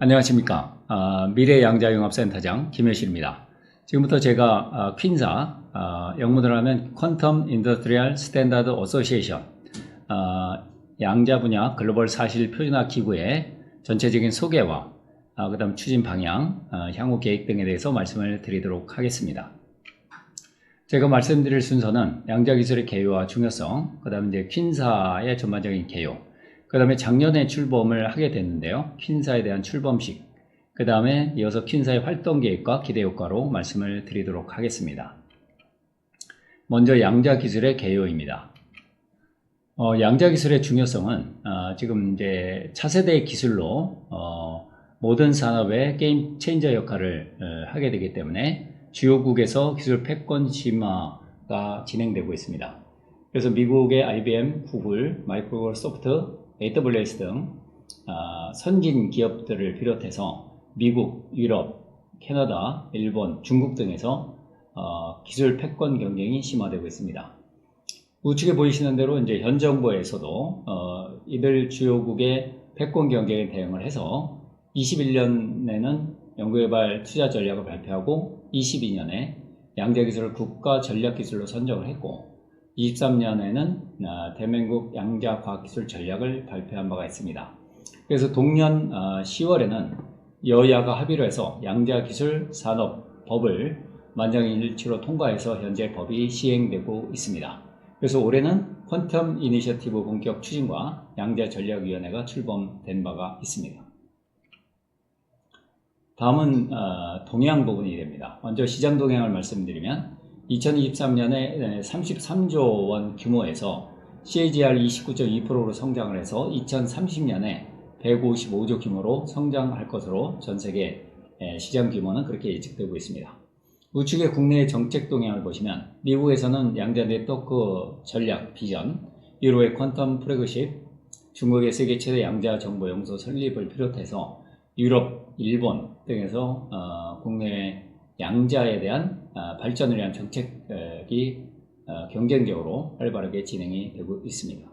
안녕하십니까. 미래양자융합센터장 김효실입니다. 지금부터 제가 퀸사, 영문으로 하면 퀀텀 인더스트리얼 스탠다드 어소시에이션, 양자 분야 글로벌 사실 표준화 기구의 전체적인 소개와 그 다음 추진 방향, 향후 계획 등에 대해서 말씀을 드리도록 하겠습니다. 제가 말씀드릴 순서는 양자 기술의 개요와 중요성, 그 다음 이제 퀸사의 전반적인 개요, 그 다음에 작년에 출범을 하게 됐는데요. 퀸사에 대한 출범식, 그 다음에 이어서 퀸사의 활동 계획과 기대 효과로 말씀을 드리도록 하겠습니다. 먼저 양자 기술의 개요입니다. 양자 기술의 중요성은 지금 이제 차세대 기술로 모든 산업의 게임 체인저 역할을 하게 되기 때문에 주요국에서 기술 패권 심화가 진행되고 있습니다. 그래서 미국의 IBM, 구글, 마이크로소프트, AWS 등 선진 기업들을 비롯해서 미국, 유럽, 캐나다, 일본, 중국 등에서 기술 패권 경쟁이 심화되고 있습니다. 우측에 보이시는 대로 이제 현 정부에서도 이들 주요국의 패권 경쟁에 대응을 해서 21년에는 연구개발 투자 전략을 발표하고 22년에 양자 기술을 국가 전략 기술로 선정을 했고 23년에는 대한민국 양자 과학기술 전략을 발표한 바가 있습니다. 그래서 동년 10월에는 여야가 합의를 해서 양자 기술 산업 법을 만장일치로 통과해서 현재 법이 시행되고 있습니다. 그래서 올해는 퀀텀 이니셔티브 본격 추진과 양자 전략위원회가 출범된 바가 있습니다. 다음은 동향 부분이 됩니다. 먼저 시장 동향을 말씀드리면 2023년에 33조 원 규모에서 CAGR 29.2%로 성장을 해서 2030년에 155조 규모로 성장할 것으로 전세계 시장 규모는 그렇게 예측되고 있습니다. 우측의 국내의 정책 동향을 보시면 미국에서는 양자 네트워크 전략 비전, 유로의 퀀텀 플래그십, 중국의 세계 최대 양자 정보 연구소 설립을 비롯해서 유럽, 일본 등에서 국내 양자에 대한 발전을 위한 정책이 경쟁적으로 활발하게 진행이 되고 있습니다.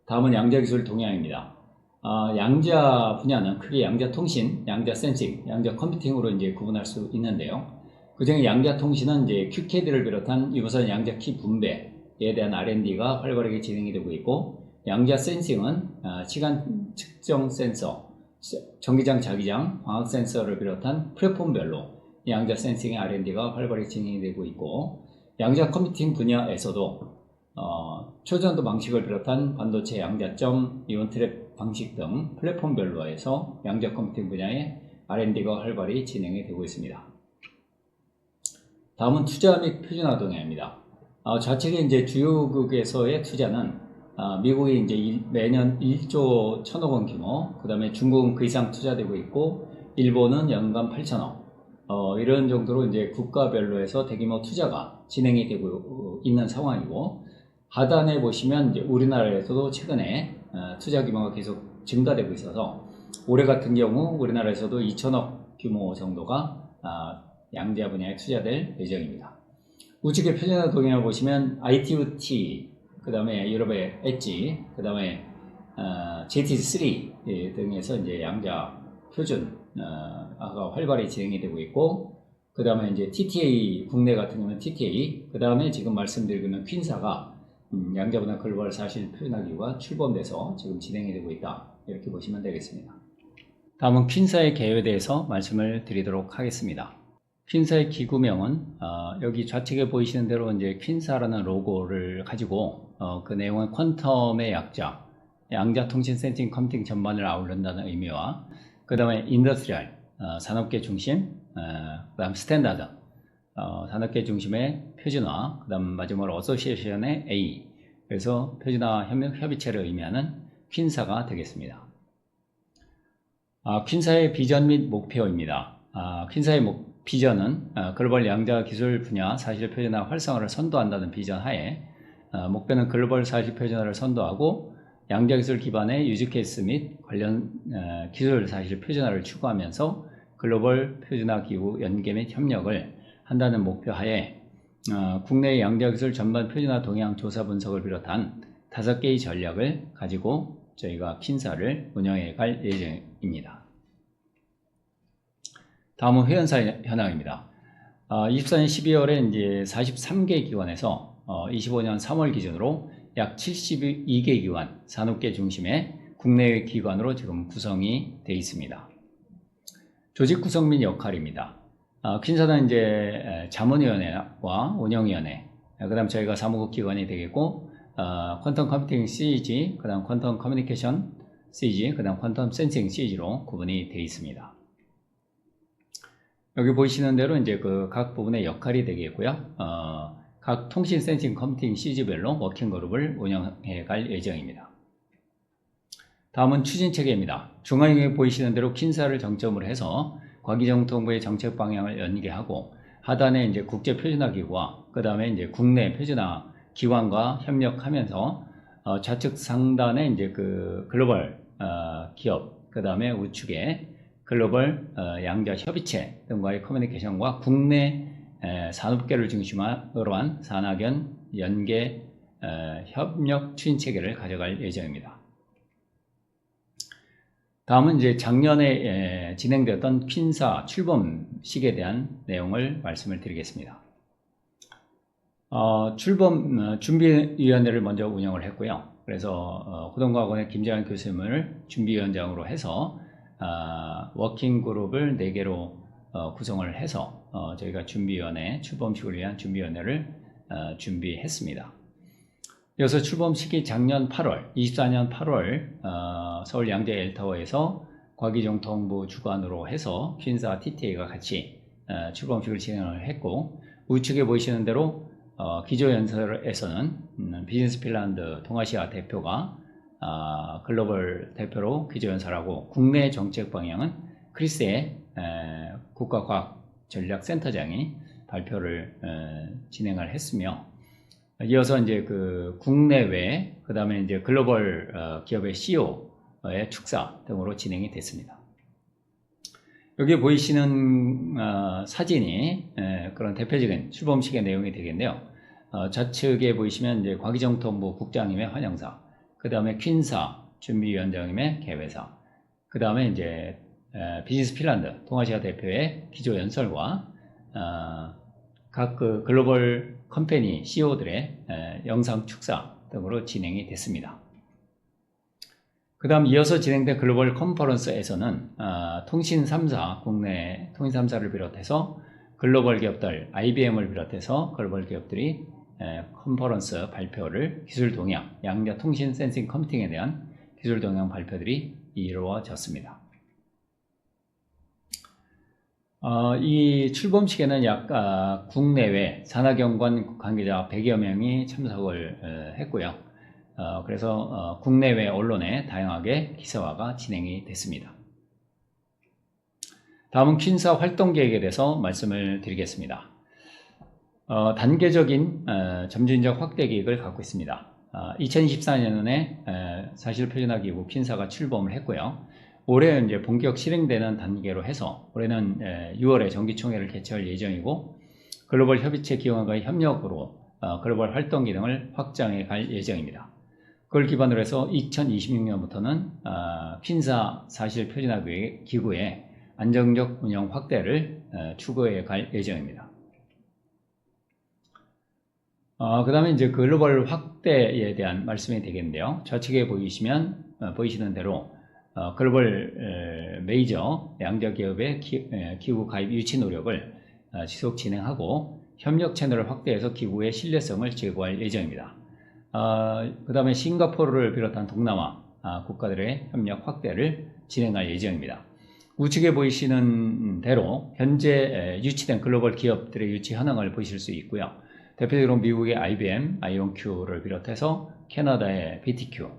다음은 양자 기술 동향입니다. 양자 분야는 크게 양자 통신, 양자 센싱, 양자 컴퓨팅으로 이제 구분할 수 있는데요. 그중에 양자 통신은 이제 QKD를 비롯한 유무선 양자 키 분배에 대한 R&D가 활발하게 진행이 되고 있고, 양자 센싱은 시간 측정 센서, 전기장, 자기장, 광학 센서를 비롯한 플랫폼별로 양자 센싱의 R&D가 활발히 진행이 되고 있고, 양자 컴퓨팅 분야에서도 초전도 방식을 비롯한 반도체 양자점, 이온 트랩 방식 등 플랫폼별로 해서 양자 컴퓨팅 분야의 R&D가 활발히 진행이 되고 있습니다. 다음은 투자 및 표준화 동향입니다. 좌측에 이제 주요국에서의 투자는 미국이 이제 매년 1조 1천억 원 규모, 그 다음에 중국은 그 이상 투자되고 있고, 일본은 연간 8천억, 이런 정도로 이제 국가별로 해서 대규모 투자가 진행이 되고 있는 상황이고, 하단에 보시면 이제 우리나라에서도 최근에 투자 규모가 계속 증가되고 있어서 올해 같은 경우 우리나라에서도 2천억 규모 정도가 양자 분야에 투자될 예정입니다. 우측에 표준화 동향을 보시면 ITUT, 그 다음에 유럽의 엣지, 그 다음에 JTC3 등에서 이제 양자 표준화가 활발히 진행이 되고 있고, 그 다음에 이제 TTA, 국내 같은 경우는 TTA, 그 다음에 지금 말씀드리고 있는 퀸사가 양자 분야 글로벌 사실 표준화 기구가 출범돼서 지금 진행이 되고 있다, 이렇게 보시면 되겠습니다. 다음은 퀸사의 개요에 대해서 말씀을 드리도록 하겠습니다. 퀸사의 기구명은 여기 좌측에 보이시는 대로 이제 퀸사라는 로고를 가지고 그 내용은 퀀텀의 약자, 양자 통신 센싱 컴퓨팅 전반을 아우른다는 의미와, 그 다음에 인더스트리얼, 산업계 중심, 그 다음 스탠다드, 산업계 중심의 표준화, 그 다음 마지막으로 어소시에이션의 A, 그래서 표준화 협의체를 의미하는 퀸사가 되겠습니다. 퀸사의 비전 및 목표입니다. 퀸사의 비전은 글로벌 양자 기술 분야 사실 표준화 활성화를 선도한다는 비전 하에 목표는 글로벌 사실 표준화를 선도하고 양자 기술 기반의 유즈 케이스 및 관련 기술 사실 표준화를 추구하면서 글로벌 표준화 기구 연계 및 협력을 한다는 목표 하에 국내 양자 기술 전반 표준화 동향 조사 분석을 비롯한 5개의 전략을 가지고 저희가 퀸사를 운영해 갈 예정입니다. 다음은 회원사 현황입니다. 24년 12월에 이제 43개 기관에서 25년 3월 기준으로 약 72개 기관, 산업계 중심의 국내외 기관으로 지금 구성이 되어 있습니다. 조직 구성 및 역할입니다. 퀸사는 이제 자문위원회와 운영위원회, 그 다음 저희가 사무국 기관이 되겠고, 퀀텀 컴퓨팅 CG, 그 다음 퀀텀 커뮤니케이션 CG, 그 다음 퀀텀 센싱 CG로 구분이 되어 있습니다. 여기 보시는 대로 이제 그 각 부분의 역할이 되겠고요. 각 통신 센싱 컴퓨팅 CG별로 워킹 그룹을 운영해 갈 예정입니다. 다음은 추진 체계입니다. 중앙에 보이시는 대로 퀸사를 정점으로 해서 과기정통부의 정책 방향을 연계하고, 하단에 이제 국제 표준화 기구와 그 다음에 이제 국내 표준화 기관과 협력하면서 좌측 상단에 이제 그 글로벌 기업, 그 다음에 우측에 글로벌 양자 협의체 등과의 커뮤니케이션과 국내 산업계를 중심으로 한 산학연 연계 협력 추진 체계를 가져갈 예정입니다. 다음은 이제 작년에 진행되었던 퀸사 출범식에 대한 내용을 말씀을 드리겠습니다. 출범 준비위원회를 먼저 운영을 했고요. 그래서 호동과학원의 김재환 교수님을 준비위원장으로 해서 워킹 그룹을 4개로 구성을 해서 저희가 준비위원회, 출범식을 위한 준비위원회를 준비했습니다. 이어서 출범식이 작년 8월, 24년 8월 서울 양재 엘타워에서 과기정통부 주관으로 해서 퀸사 TTA가 같이 출범식을 진행을 했고, 우측에 보이시는 대로 기조연설에서는 비즈니스 핀란드 동아시아 대표가 글로벌 대표로 기조연설하고, 국내 정책 방향은 크리스의 국가과학전략센터장이 발표를 진행을 했으며, 이어서 이제 그 국내외, 그 다음에 이제 글로벌 기업의 CEO의 축사 등으로 진행이 됐습니다. 여기 보이시는 사진이 그런 대표적인 출범식의 내용이 되겠는데요. 좌측에 보이시면 이제 과기정통부 국장님의 환영사, 그 다음에 퀸사 준비위원장님의 개회사, 그 다음에 이제 비즈니스 핀란드 동아시아 대표의 기조연설과 각 그 글로벌 컴퍼니 CEO들의 영상 축사 등으로 진행이 됐습니다. 그 다음 이어서 진행된 글로벌 컨퍼런스에서는 통신 3사, 국내 통신 3사를 비롯해서 글로벌 기업들, IBM을 비롯해서 글로벌 기업들이 컨퍼런스 발표를, 기술 동향, 양자 통신 센싱 컴퓨팅에 대한 기술 동향 발표들이 이루어졌습니다. 이 출범식에는 약 국내외 산하경관 관계자 100여 명이 참석을 했고요. 그래서 국내외 언론에 다양하게 기사화가 진행이 됐습니다. 다음은 퀸사 활동 계획에 대해서 말씀을 드리겠습니다. 단계적인 점진적 확대 계획을 갖고 있습니다. 2024년에 사실 표준화 기구 퀸사가 출범을 했고요. 올해 이제 본격 실행되는 단계로 해서 올해는 6월에 정기총회를 개최할 예정이고, 글로벌 협의체 기관과의 협력으로 글로벌 활동 기능을 확장해 갈 예정입니다. 그걸 기반으로 해서 2026년부터는 퀸사 사실 표준화 기구의 안정적 운영 확대를 추구해 갈 예정입니다. 그 다음에 이제 글로벌 확대에 대한 말씀이 되겠는데요. 좌측에 보이시는 대로 글로벌 메이저 양자 기업의 기구 가입 유치 노력을 지속 진행하고, 협력 채널을 확대해서 기구의 신뢰성을 제고할 예정입니다. 그 다음에 싱가포르를 비롯한 동남아 국가들의 협력 확대를 진행할 예정입니다. 우측에 보이시는 대로 현재 유치된 글로벌 기업들의 유치 현황을 보실 수 있고요. 대표적으로 미국의 IBM, 아이온큐를 비롯해서 캐나다의 BTQ,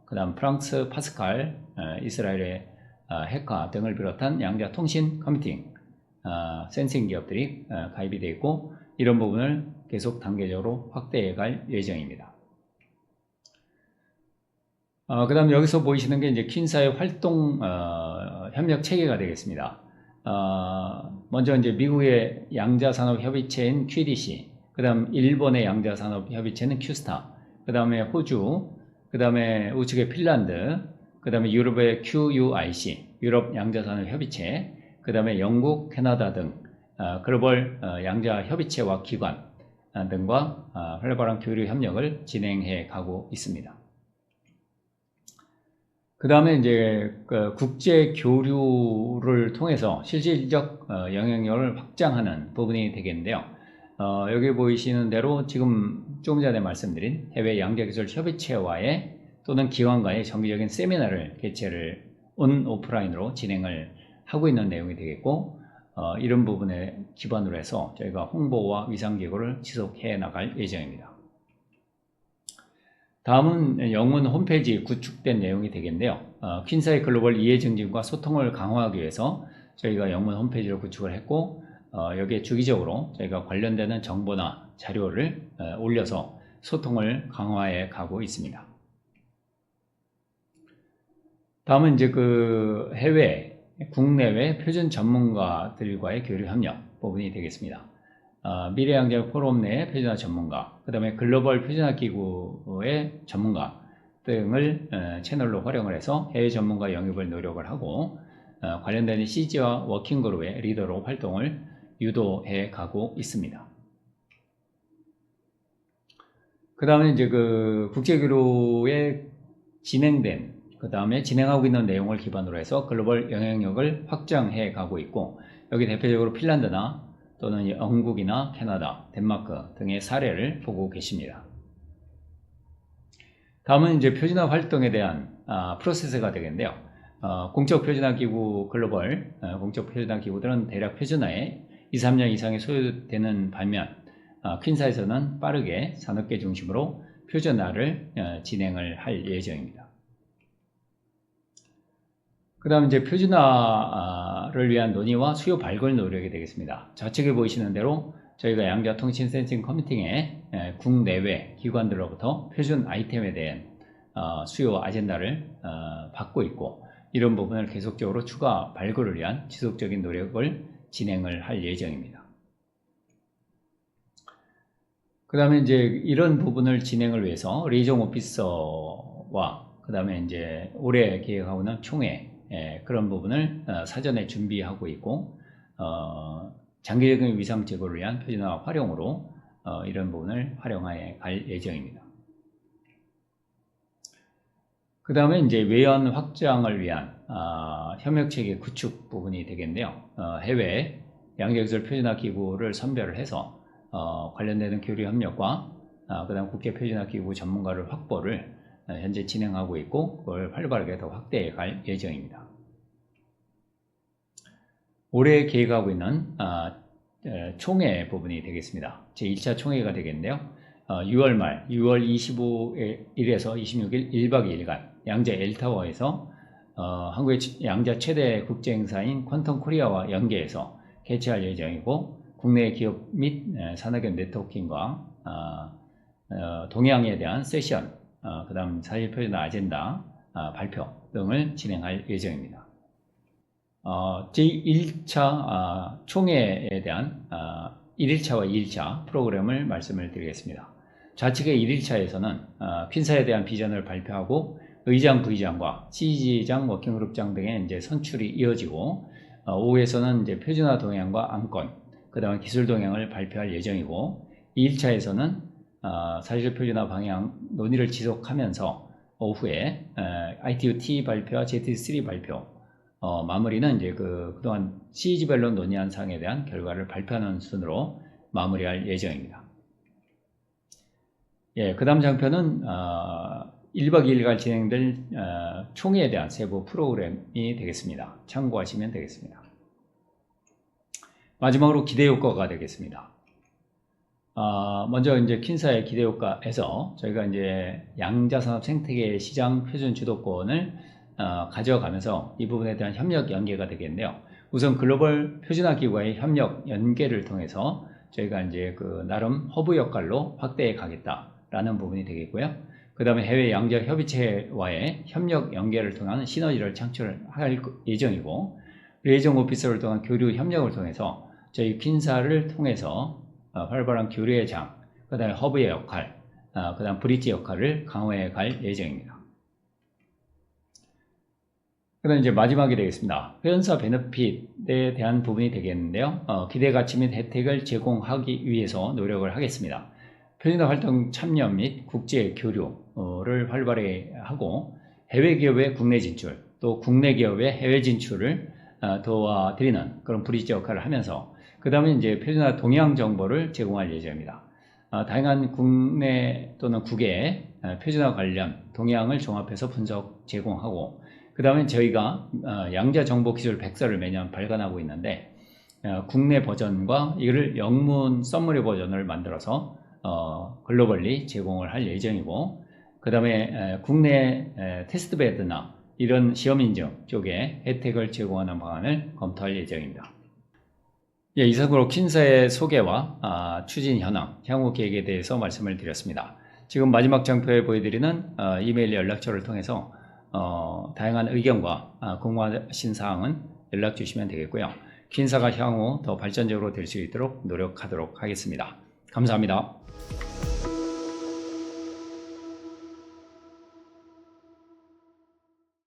그 다음 프랑스 파스칼, 이스라엘의 헤카 등을 비롯한 양자 통신 컴퓨팅, 센싱 기업들이 가입이 되어 있고, 이런 부분을 계속 단계적으로 확대해 갈 예정입니다. 그 다음 여기서 보이시는 게 이제 퀸사의 활동 협력 체계가 되겠습니다. 먼저 이제 미국의 양자산업협의체인 QDC, 그 다음 일본의 양자산업협의체는 큐스타, 그 다음에 호주 그 다음에 우측에 핀란드, 그 다음에 유럽의 QUIC, 유럽 양자산업협의체, 그 다음에 영국, 캐나다 등 글로벌 양자협의체와 기관 등과 활발한 교류 협력을 진행해 가고 있습니다. 그 다음에 이제 국제 교류를 통해서 실질적 영향력을 확장하는 부분이 되겠는데요. 여기 보이시는 대로 지금 조금 전에 말씀드린 해외 양자기술협의체와의 또는 기관과의 정기적인 세미나를 개최를 오프라인으로 진행을 하고 있는 내용이 되겠고, 이런 부분에 기반으로 해서 저희가 홍보와 위상계고를 지속해 나갈 예정입니다. 다음은 영문 홈페이지 구축된 내용이 되겠는데요. 퀸사의 글로벌 이해 증진과 소통을 강화하기 위해서 저희가 영문 홈페이지를 구축을 했고, 여기에 주기적으로 저희가 관련되는 정보나 자료를 올려서 소통을 강화해 가고 있습니다. 다음은 이제 국내외 표준 전문가들과의 교류 협력 부분이 되겠습니다. 미래양자 포럼 내 표준화 전문가, 그 다음에 글로벌 표준화 기구의 전문가 등을 채널로 활용을 해서 해외 전문가 영입을 노력을 하고, 관련된 CG와 워킹그룹의 리더로 활동을 유도해 가고 있습니다. 그 다음에 이제 국제교류에 그 다음에 진행하고 있는 내용을 기반으로 해서 글로벌 영향력을 확장해 가고 있고, 여기 대표적으로 핀란드나 또는 영국이나 캐나다, 덴마크 등의 사례를 보고 계십니다. 다음은 이제 표준화 활동에 대한 프로세스가 되겠는데요. 공적 표준화 기구, 글로벌 공적 표준화 기구들은 대략 표준화에 2-3년 이상이 소요되는 반면, 퀸사에서는 빠르게 산업계 중심으로 표준화를 진행을 할 예정입니다. 그 다음 이제 표준화를 위한 논의와 수요 발굴 노력이 되겠습니다. 좌측에 보이시는 대로 저희가 양자통신 센싱 컴퓨팅의 국내외 기관들로부터 표준 아이템에 대한 수요 아젠다를 받고 있고, 이런 부분을 계속적으로 추가 발굴을 위한 지속적인 노력을 진행을 할 예정입니다. 그 다음에 이제 이런 부분을 진행을 위해서 리에이전 오피서와 그 다음에 이제 올해 계획하고 있는 총회, 그런 부분을 사전에 준비하고 있고, 장기적인 위상 제고를 위한 표준화 활용으로 이런 부분을 활용해 갈 예정입니다. 그 다음에 이제 외연 확장을 위한 협력체계 구축 부분이 되겠는데요. 해외 양자기술 표준화 기구를 선별을 해서 관련되는 교류 협력과 그 다음 국제 표준화 기구 전문가를 확보를 현재 진행하고 있고, 그걸 활발하게 더 확대해 갈 예정입니다. 올해 계획하고 있는 총회 부분이 되겠습니다. 제1차 총회가 되겠는데요. 6월 말 6월 25일에서 26일 1박 2일간 양자 엘타워에서 한국의 양자 최대 국제행사인 퀀텀 코리아와 연계해서 개최할 예정이고, 국내 기업 및 산업의 네트워킹과 동향에 대한 세션, 그 다음 사실표준화 아젠다 발표 등을 진행할 예정입니다. 제1차 총회에 대한 1일차와 2일차 프로그램을 말씀을 드리겠습니다. 좌측의 1일차에서는 퀸사에 대한 비전을 발표하고 의장, 부의장과 CG장, 워킹그룹장 등의 이제 선출이 이어지고, 오후에서는 이제 표준화 동향과 안건, 그 다음에 기술 동향을 발표할 예정이고, 2일차에서는 사실 표준화 방향 논의를 지속하면서 오후에 ITU-T 발표와 ZT3 발표, 마무리는 이제 그동안 CG별로 논의한 사항에 대한 결과를 발표하는 순으로 마무리할 예정입니다. 그 다음 장편은 1박 2일간 진행될 총회에 대한 세부 프로그램이 되겠습니다. 참고하시면 되겠습니다. 마지막으로 기대효과가 되겠습니다. 먼저 이제 퀸사의 기대효과에서 저희가 이제 양자산업 생태계 시장 표준 주도권을 가져가면서 이 부분에 대한 협력 연계가 되겠는데요. 우선 글로벌 표준화 기구와의 협력 연계를 통해서 저희가 이제 나름 허브 역할로 확대해 가겠다라는 부분이 되겠고요. 그 다음에 해외 양자 협의체와의 협력 연계를 통한 시너지를 창출할 예정이고, 리에이전 오피서를 통한 교류 협력을 통해서 저희 퀸사를 통해서 활발한 교류의 장, 그 다음에 허브의 역할, 그 다음 브릿지 역할을 강화해 갈 예정입니다. 그 다음 이제 마지막이 되겠습니다. 회원사 베너핏에 대한 부분이 되겠는데요. 기대 가치 및 혜택을 제공하기 위해서 노력을 하겠습니다. 표준화 활동 참여 및 국제 교류를 활발히 하고 해외 기업의 국내 진출, 또 국내 기업의 해외 진출을 도와드리는 그런 브리지 역할을 하면서 그 다음에 이제 표준화 동향 정보를 제공할 예정입니다. 다양한 국내 또는 국외 표준화 관련 동향을 종합해서 분석 제공하고 그 다음에 저희가 양자 정보 기술 백서를 매년 발간하고 있는데 국내 버전과 이를 영문 서머리 버전을 만들어서 글로벌리 제공을 할 예정이고 그 다음에 국내 테스트베드나 이런 시험 인증 쪽에 혜택을 제공하는 방안을 검토할 예정입니다. 예, 이상으로 퀸사의 소개와 추진 현황, 향후 계획에 대해서 말씀을 드렸습니다. 지금 마지막 장표에 보여드리는 이메일 연락처를 통해서 다양한 의견과 궁금하신 사항은 연락 주시면 되겠고요. 퀸사가 향후 더 발전적으로 될 수 있도록 노력하도록 하겠습니다. 감사합니다.